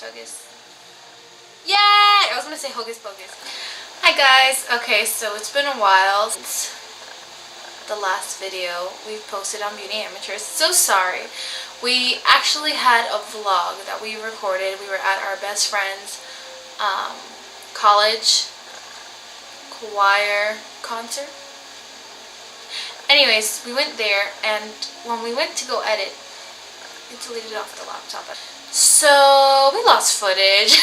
Hocus Pocus. Yay! I was gonna say Hocus Pocus. Hi guys. Okay, so it's been a while since the last video we've posted on Beauty Amateurs. So sorry. We actually had a vlog that we recorded. We were at our best friend's college choir concert. Anyways, we went there, and when we went to go edit, it deleted off the laptop. So we lost footage.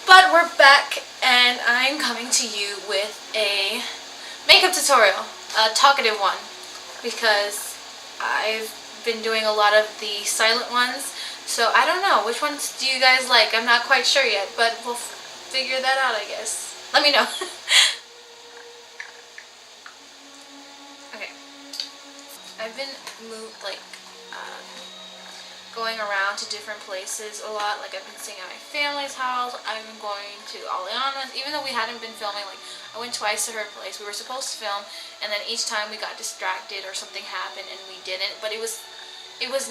But we're back, and I'm coming to you with a makeup tutorial, a talkative one, because I've been doing a lot of the silent ones, so I don't know, which ones do you guys like? I'm not quite sure yet, but we'll figure that out, I guess. Let me know. Okay. I've been going around to different places a lot. Like, I've been staying at my family's house. I've been going to Alyanna's, even though we hadn't been filming. Like, I went twice to her place. We were supposed to film, and then each time we got distracted or something happened and we didn't. But it was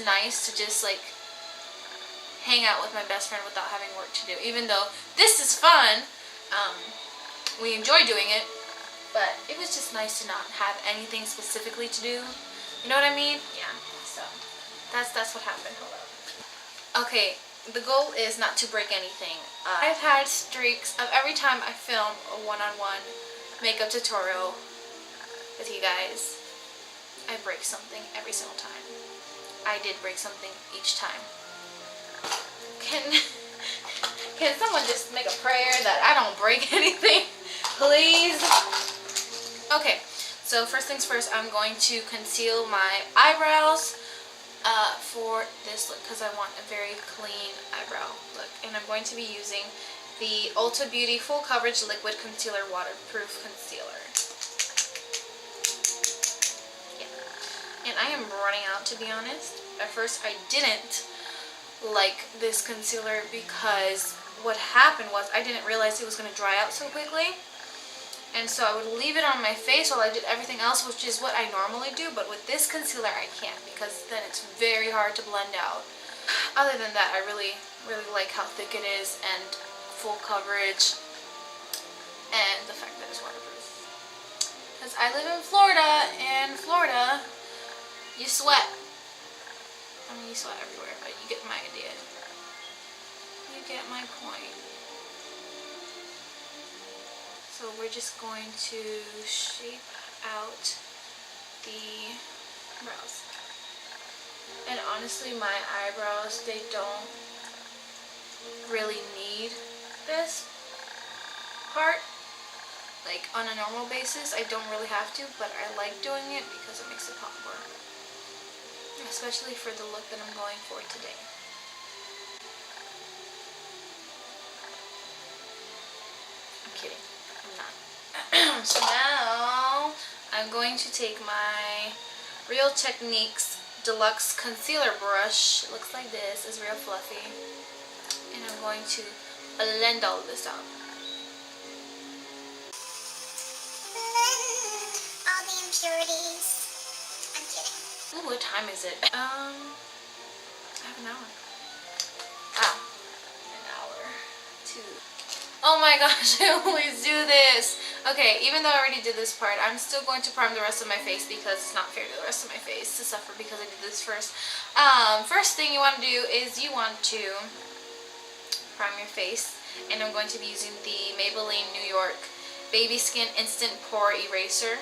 nice to just like hang out with my best friend without having work to do. Even though this is fun, we enjoy doing it, but it was just nice to not have anything specifically to do. You know what I mean? Yeah. So that's what happened. Hold up. Okay, the goal is not to break anything. I've had streaks of every time I film a one-on-one makeup tutorial with you guys, I break something every single time. I did break something each time. Can someone just make a prayer that I don't break anything, please? Okay, so first things first, I'm going to conceal my eyebrows for this look, because I want a very clean eyebrow look, and I'm going to be using the Ulta Beauty Full Coverage Liquid Concealer Waterproof Concealer. Yeah. And I am running out, to be honest. At first I didn't like this concealer because what happened was I didn't realize it was going to dry out so quickly. And so I would leave it on my face while I did everything else, which is what I normally do. But with this concealer, I can't, because then it's very hard to blend out. Other than that, I really, really like how thick it is and full coverage, and the fact that it's waterproof. Because I live in Florida, and Florida, you sweat. I mean, you sweat everywhere, but you get my idea. You get my point. So we're just going to shape out the brows. And honestly, my eyebrows, they don't really need this part. Like, on a normal basis, I don't really have to, but I like doing it because it makes it pop more. Especially for the look that I'm going for today. I'm kidding. I'm not. So now I'm going to take my Real Techniques Deluxe Concealer Brush. It looks like this. It's real fluffy. And I'm going to blend all of this out. Blend all the impurities. I'm kidding. Ooh, what time is it? I have an hour. An hour. 2. Oh my gosh, I always do this. Okay, even though I already did this part, I'm still going to prime the rest of my face because it's not fair to the rest of my face to suffer because I did this first. First thing you want to do is you want to prime your face, and I'm going to be using the Maybelline New York Baby Skin Instant Pore Eraser.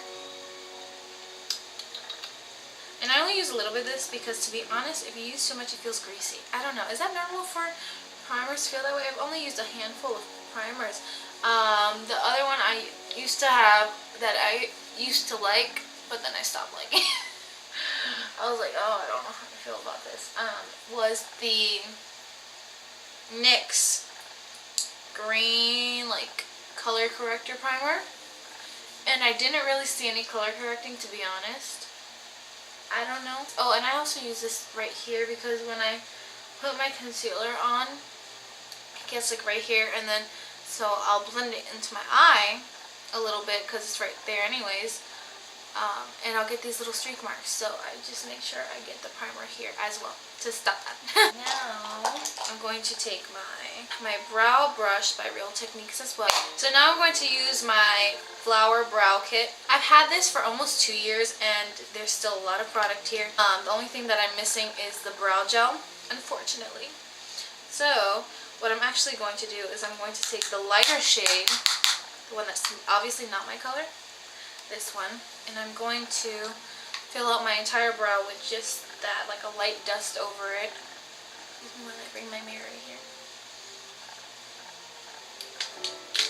And I only use a little bit of this because, to be honest, if you use too much, it feels greasy. I don't know. Is that normal for primers to feel that way? I've only used a handful of primers. The other one I used to have that I used to like, but then I stopped liking. I was like, oh, I don't know how to feel about this. Was the NYX green like color corrector primer, and I didn't really see any color correcting, to be honest. I don't know. Oh, and I also use this right here because when I put my concealer on, it gets like right here, and then so I'll blend it into my eye a little bit because it's right there anyways. And I'll get these little streak marks, so I just make sure I get the primer here as well to stop that. Now I'm going to take my brow brush by Real Techniques as well. So now I'm going to use my Flower Brow Kit. I've had this for almost 2 years and there's still a lot of product here. The only thing that I'm missing is the brow gel, unfortunately. So what I'm actually going to do is I'm going to take the lighter shade, the one that's obviously not my color, this one, and I'm going to fill out my entire brow with just that, like a light dust over it. Even when I bring my mirror here.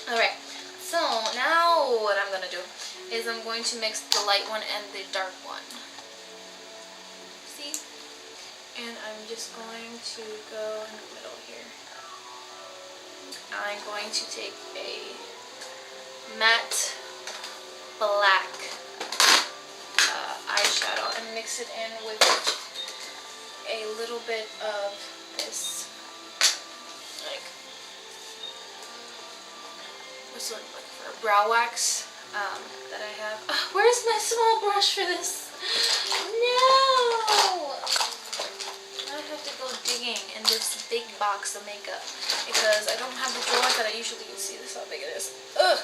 Alright, so now what I'm going to do is I'm going to mix the light one and the dark one. See? And I'm just going to go in the middle here. I'm going to take a matte black eyeshadow and mix it in with a little bit of this, like, what's it like for brow wax that I have. Where's my small brush for this? No! I have to go digging in this big box of makeup because I don't have the drawer that I usually use. See, this is how big it is. Ugh!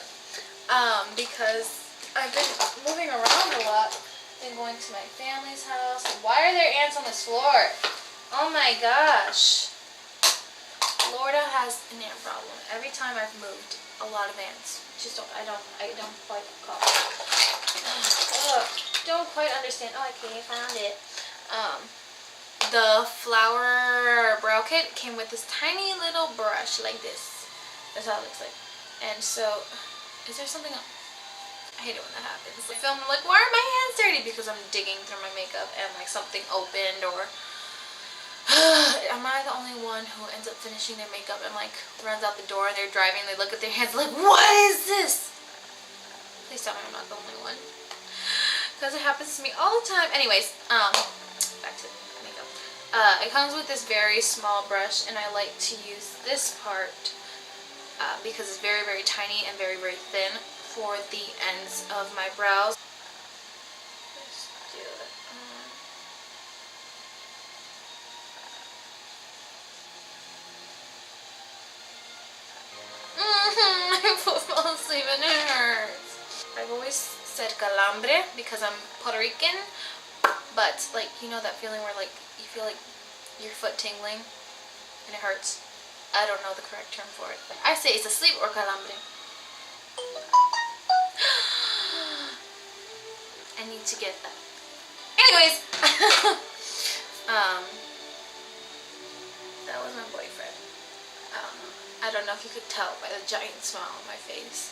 Because I've been moving around a lot. Been going to my family's house. Why are there ants on this floor? Oh my gosh. Florida has an ant problem. Every time I've moved, a lot of ants. Just don't quite call it. Don't quite understand. Oh, okay, I found it. The Flower Brow Kit came with this tiny little brush like this. That's how it looks like. And so, is there something else? I hate it when that happens. I film, I'm like, why are my hands dirty? Because I'm digging through my makeup and like something opened, or am I the only one who ends up finishing their makeup and like runs out the door and they're driving, they look at their hands like, what is this? Please tell me I'm not the only one. Because it happens to me all the time. Anyways, back to makeup. It comes with this very small brush and I like to use this part because it's very, very tiny and very, very thin for the ends of my brows. Let's do it. My foot fell asleep and it hurts. I've always said calambre because I'm Puerto Rican, but like, you know that feeling where like you feel like your foot tingling and it hurts? I don't know the correct term for it. I say it's asleep or calambre. I need to get that. Anyways, that was my boyfriend. I don't know if you could tell by the giant smile on my face.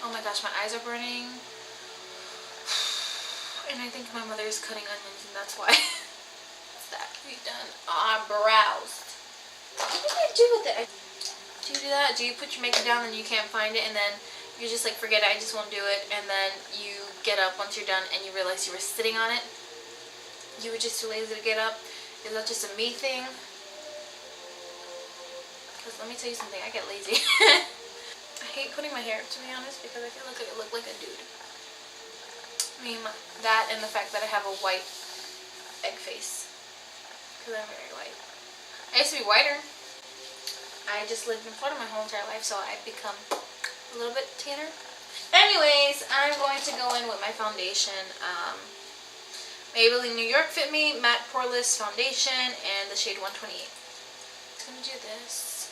Oh my gosh, my eyes are burning. And I think my mother is cutting onions and that's why. That can be done. Eyebrows. What do I do with it? Do you do that? Do you put your makeup down and you can't find it and then you're just like, forget it, I just won't do it, and then you get up once you're done and you realize you were sitting on it? You were just too lazy to get up? Is that just a me thing? Because let me tell you something, I get lazy. I hate putting my hair up, to be honest, because I feel like I look like a dude. I mean, that and the fact that I have a white egg face. Because I'm very white. I used to be whiter. I just lived in Florida my whole entire life, so I've become a little bit tanner. Anyways, I'm going to go in with my foundation. Maybelline New York Fit Me Matte Poreless Foundation and the shade 128. I'm going to do this.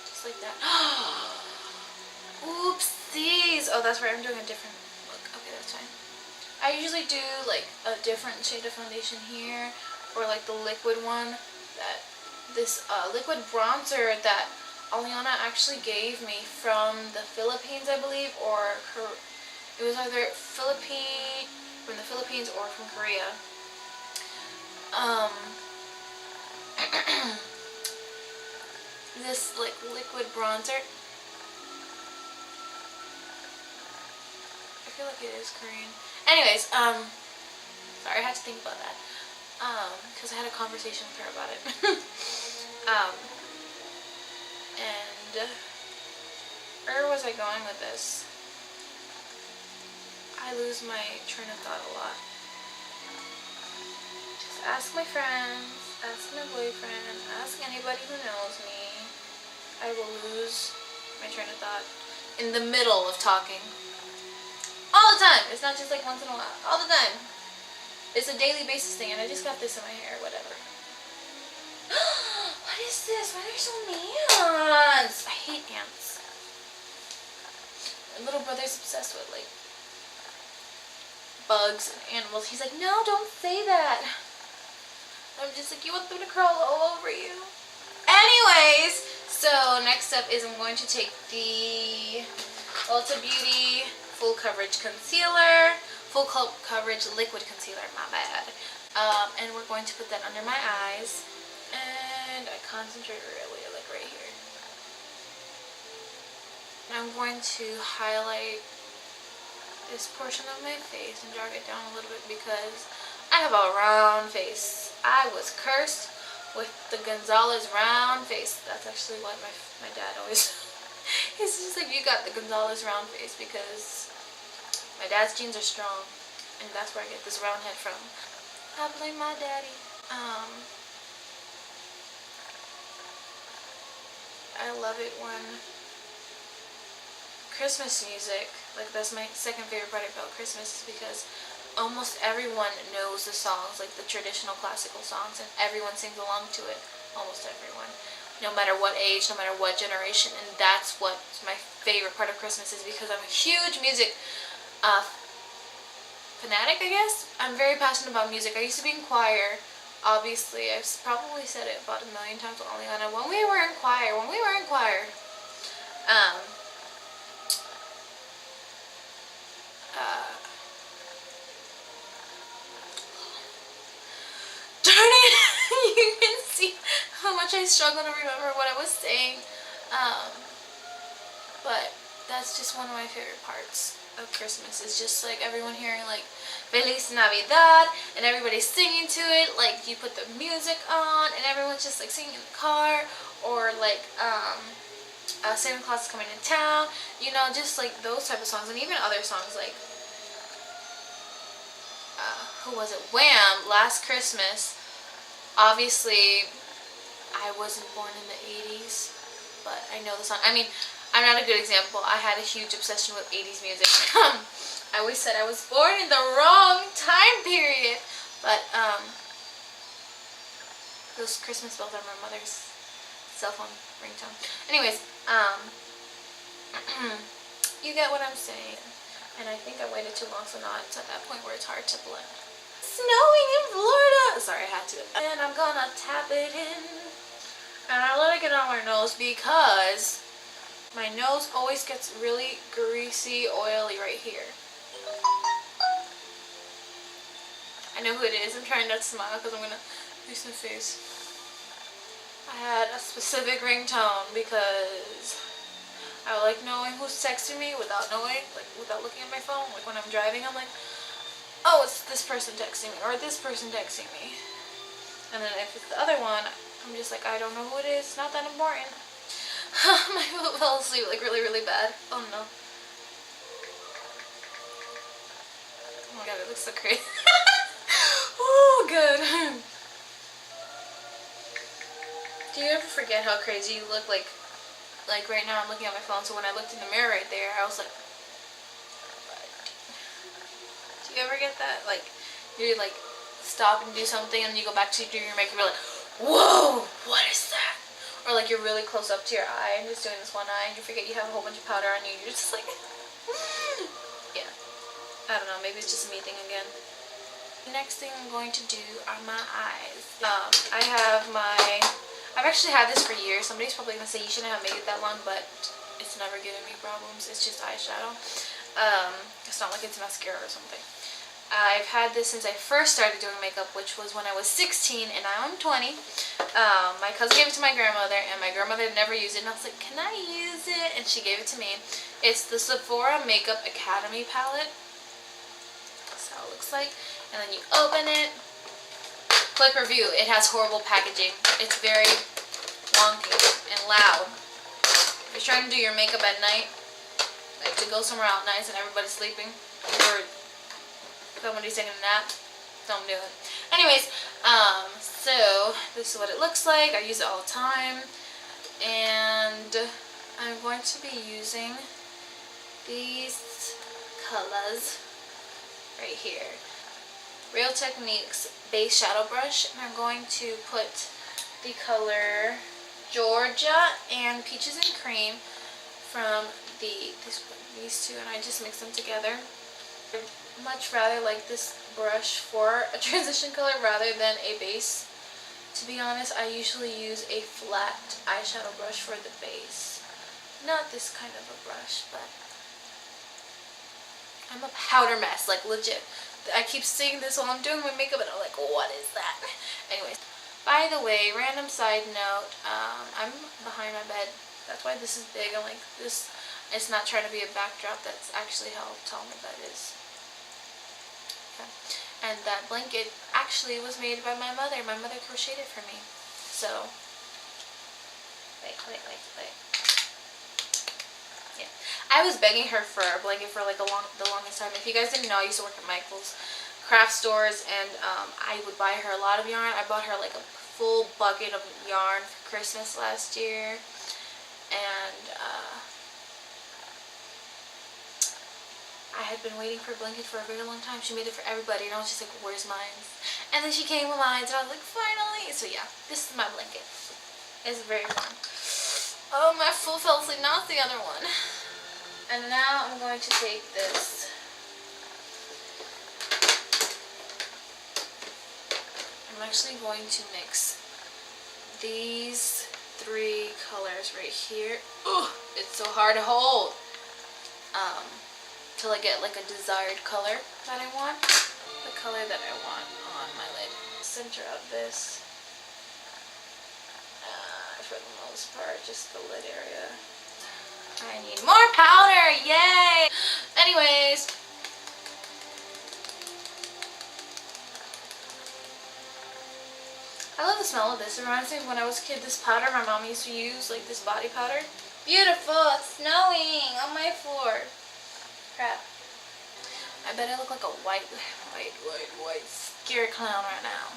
Just like that. Oopsies. Oh, that's right. I'm doing a different look. Okay, that's fine. I usually do like a different shade of foundation here, or like the liquid one. This liquid bronzer that Alyanna actually gave me from the Philippines, I believe, or it was either from the Philippines or from Korea. This like liquid bronzer. I feel like it is Korean. Anyways, sorry, I had to think about that. Because I had a conversation with her about it. And where was I going with this? I lose my train of thought a lot. Just ask my friends, ask my boyfriend, ask anybody who knows me. I will lose my train of thought in the middle of talking. All the time. It's not just like once in a while. All the time. It's a daily basis thing, and I just got this in my hair, whatever. What is this? Why are there so many ants? I hate ants. My little brother's obsessed with like bugs and animals. He's like, no, don't say that. I'm just like, you want them to crawl all over you. Anyways, so next up is I'm going to take the Ulta Beauty Full Coverage Concealer. Full Coverage Liquid Concealer, my bad. And we're going to put that under my eyes. And I concentrate really, like right here. And I'm going to highlight this portion of my face and jog it down a little bit because I have a round face. I was cursed with the Gonzalez round face. That's actually what my dad always he's just like, you got the Gonzalez round face because my dad's genes are strong, and that's where I get this round head from. I blame my daddy. I love it when Christmas music, like that's my second favorite part about Christmas, is because almost everyone knows the songs, like the traditional classical songs, and everyone sings along to it. Almost everyone. No matter what age, no matter what generation, and that's what my favorite part of Christmas is, because I'm a huge music fanatic, I guess. I'm very passionate about music. I used to be in choir. Obviously, I've probably said it about 1,000,000 times to Alyanna. When we were in choir, darn it, you can see how much I struggle to remember what I was saying. But that's just one of my favorite parts of Christmas. Is just like everyone hearing like Feliz Navidad and everybody's singing to it. Like you put the music on and everyone's just like singing in the car, or like Santa Claus is coming to town. You know, just like those type of songs, and even other songs like who was it? Wham! Last Christmas. Obviously, I wasn't born in the 80s, but I know the song. I mean, I'm not a good example. I had a huge obsession with 80s music. I always said I was born in the wrong time period. But, those Christmas bells are my mother's cell phone ringtone. Anyways, you get what I'm saying. And I think I waited too long, so now it's at that point where it's hard to blend. Snowing in Florida! Sorry, I had to. And I'm gonna tap it in. And I let it get on my nose because my nose always gets really greasy, oily right here. I know who it is. I'm trying not to smile because I'm gonna use my face. I had a specific ringtone because I like knowing who's texting me without knowing, like without looking at my phone. Like when I'm driving, I'm like, oh, it's this person texting me or this person texting me. And then if it's the other one, I'm just like, I don't know who it is. It's not that important. My foot fell asleep like really, really bad. Oh no. Oh my god, it looks so crazy. Oh, good. Do you ever forget how crazy you look? Like right now I'm looking at my phone, so when I looked in the mirror right there, I was like, what? Do you ever get that? Like, you like stop and do something and you go back to do your makeup, you're like, whoa, what is that? Or like you're really close up to your eye and just doing this one eye and you forget you have a whole bunch of powder on you. You're just like, yeah. I don't know, maybe it's just a me thing again. The next thing I'm going to do are my eyes. I've actually had this for years. Somebody's probably going to say you shouldn't have made it that long, but it's never given me problems. It's just eyeshadow. It's not like it's mascara or something. I've had this since I first started doing makeup, which was when I was 16 and now I'm 20. My cousin gave it to my grandmother and my grandmother had never used it, and I was like, can I use it? And she gave it to me. It's the Sephora Makeup Academy palette. That's how it looks like. And then you open it. Quick review, it has horrible packaging. It's very wonky and loud. If you're trying to do your makeup at night, like to go somewhere out nice and everybody's sleeping, or somebody's taking a nap, don't do it. Anyways, so this is what it looks like. I use it all the time, and I'm going to be using these colors right here. Real Techniques base shadow brush, and I'm going to put the color Georgia and Peaches and Cream from these two, and I just mix them together. I'd much rather like this brush for a transition color rather than a base. To be honest, I usually use a flat eyeshadow brush for the base. Not this kind of a brush, but I'm a powder mess, like legit. I keep seeing this while I'm doing my makeup and I'm like, what is that? Anyways, by the way, random side note, I'm behind my bed. That's why this is big. I'm like, this, it's not trying to be a backdrop. That's actually how tall my bed is. Okay. And that blanket actually was made by my mother. My mother crocheted it for me. So, wait. Yeah. I was begging her for a blanket for like the longest time. If you guys didn't know, I used to work at Michael's craft stores, and I would buy her a lot of yarn. I bought her like a full bucket of yarn for Christmas last year. And I had been waiting for a blanket for a very long time. She made it for everybody, and I was just like, where's mine? And then she came with mine, and I was like, finally! So yeah, this is my blanket. It's very warm. Oh, my foot fell asleep. Now it's the other one. And now I'm going to take this. I'm actually going to mix these three colors right here. Ugh, it's so hard to hold. Till I get like a desired color that I want. The color that I want on my lid. Center of this. For the most part, just the lid area. I need more powder! Yay! Anyways. I love the smell of this. It reminds me of when I was a kid, this powder my mom used to use, like this body powder. Beautiful! It's snowing on my floor. Crap. I bet I look like a white scary clown right now.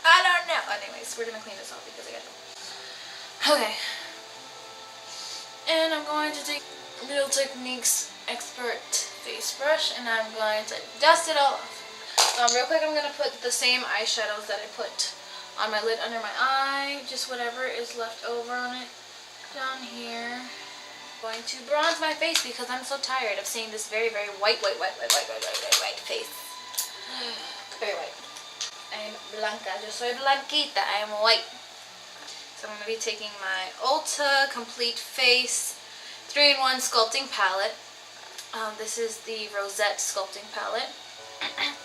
I don't know. Anyways, we're gonna clean this off because I got to. Okay. And I'm going to take Real Techniques Expert Face Brush, and I'm going to dust it all off. Real quick, I'm going to put the same eyeshadows that I put on my lid under my eye, just whatever is left over on it down here. I'm going to bronze my face because I'm so tired of seeing this very, very white face. Very white. I'm blanca. Yo soy blanquita. I am white. So I'm going to be taking my Ulta Complete Face 3-in-1 Sculpting Palette. This is the Rosette Sculpting Palette.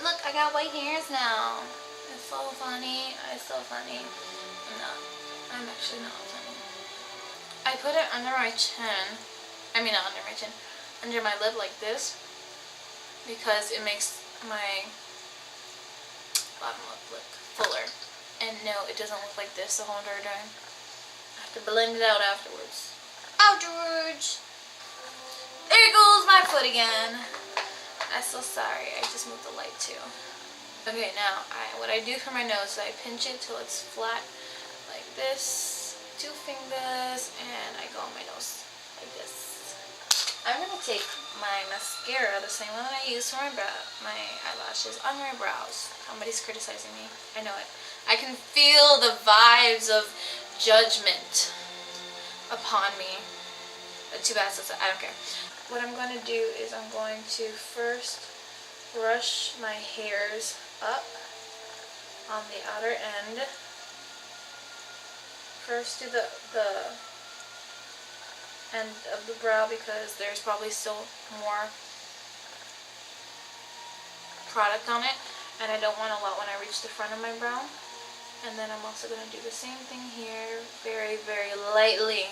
Look, I got white hairs now. It's so funny. It's so funny. I'm actually not funny. I put it under my chin. I mean, not under my chin. Under my lip like this. Because it makes my bottom lip look fuller. And no, it doesn't look like this the whole entire time. I have to blend it out afterwards. There goes my foot again. I'm so sorry. I just moved the light too. Okay, now what I do for my nose is I pinch it till it's flat like this. 2 fingers, and I go on my nose like this. I'm gonna take my mascara, the same one that I use for my eyelashes, on my brows. Somebody's criticizing me. I know it. I can feel the vibes of judgment upon me. Too bad, I don't care. What I'm going to do is I'm going to first brush my hairs up on the outer end. First do the end of the brow because there's probably still more product on it, and I don't want a lot when I reach the front of my brow. And then I'm also going to do the same thing here, very, very lightly.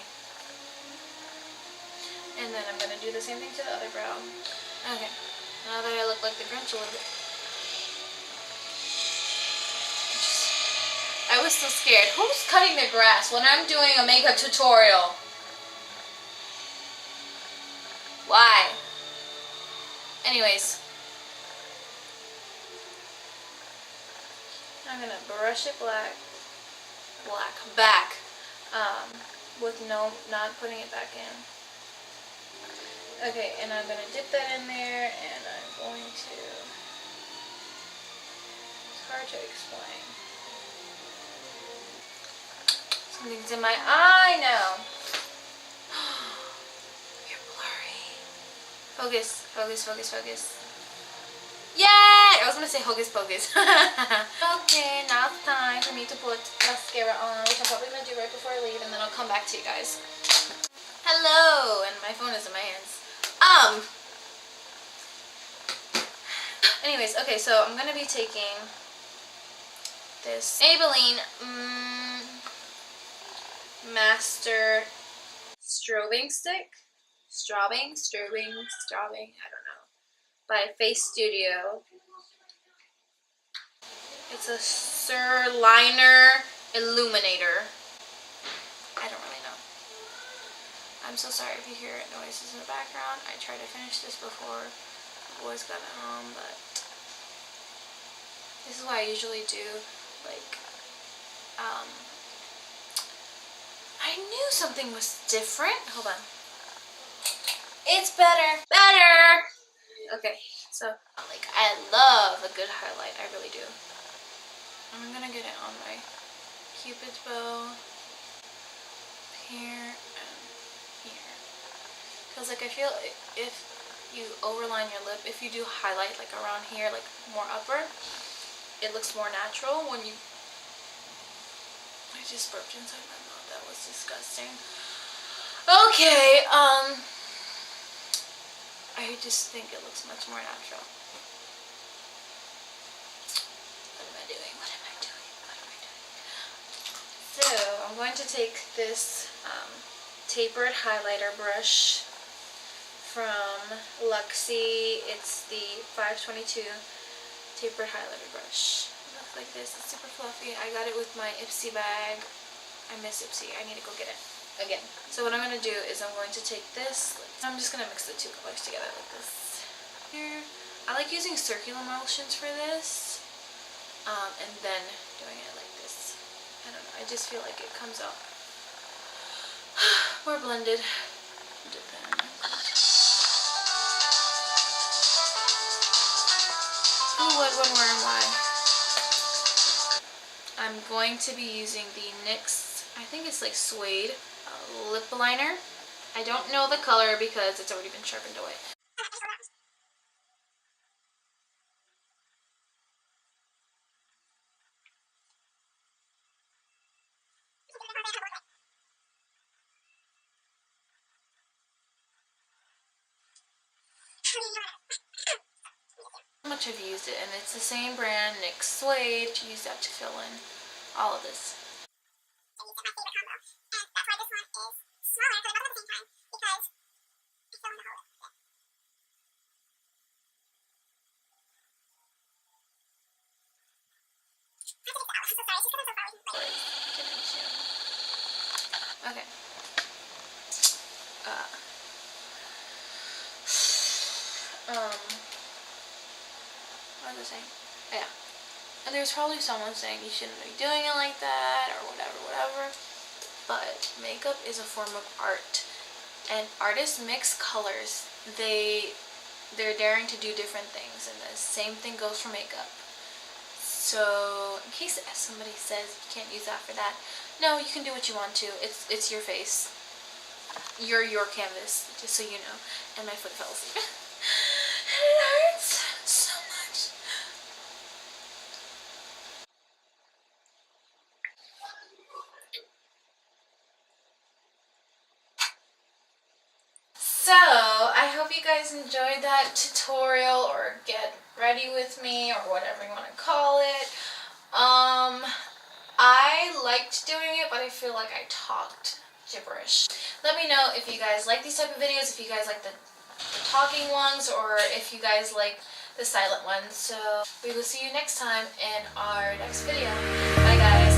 And then I'm going to do the same thing to the other brow. Okay, now that I look like the Grinch a little bit. I was so scared. Who's cutting the grass when I'm doing a makeup tutorial? Why? Anyways, I'm gonna brush it back, with not putting it back in. Okay, and I'm gonna dip that in there, and I'm going to, it's hard to explain. Something's in my eye now. You're blurry. Focus, focus, focus, focus. Yay! I was gonna say hocus pocus. Okay, now it's time for me to put mascara on, which I'm probably gonna do right before I leave, and then I'll come back to you guys. Hello! And my phone is in my hands. Anyways, okay, so I'm gonna be taking this Maybelline Master Strobing Stick. Strobing, I don't know. By Face Studio. It's a Sur Liner Illuminator. I don't really know. I'm so sorry if you hear noises in the background. I tried to finish this before the boys got home, but this is what I usually do. Like, I knew something was different. Hold on. It's better. Better! Okay, so, like, I love a good highlight. I really do. I'm gonna get it on my Cupid's bow. Here and here. Because, like, I feel if you overline your lip, if you do highlight, like, around here, like, more upper, it looks more natural when you... I just burped inside my mouth. That was disgusting. Okay, I just think it looks much more natural. What am I doing? What am I doing? What am I doing? So, I'm going to take this tapered highlighter brush from Luxie. It's the 522 tapered highlighter brush. It looks like this. It's super fluffy. I got it with my Ipsy bag. I miss Ipsy. I need to go get it again. So what I'm going to do is I'm going to take this. I'm just going to mix the two colors together like this. Here. I like using circular motions for this. And then doing it like this. I don't know. I just feel like it comes out more blended. Who, what, when, where, and why. I'm going to be using the NYX, I think it's like suede, lip liner. I don't know the color because it's already been sharpened away. How much I've used it, and it's the same brand, NYX Suede. To use that to fill in all of this. Okay. What was I saying? Oh, yeah. And there's probably someone saying you shouldn't be doing it like that or whatever. But makeup is a form of art. And artists mix colors. They're daring to do different things. And the same thing goes for makeup. So, in case somebody says you can't use that for that, no, you can do what you want to. It's your face. You're your canvas, just so you know. And my foot fell asleep. And it hurts so much. So, I hope you guys enjoyed that tutorial or get ready with me or whatever you want to call it. I liked doing it, but I feel like I talked gibberish. Let me know if you guys like these type of videos, if you guys like the talking ones, or if you guys like the silent ones. So we will see you next time in our next video. Bye guys.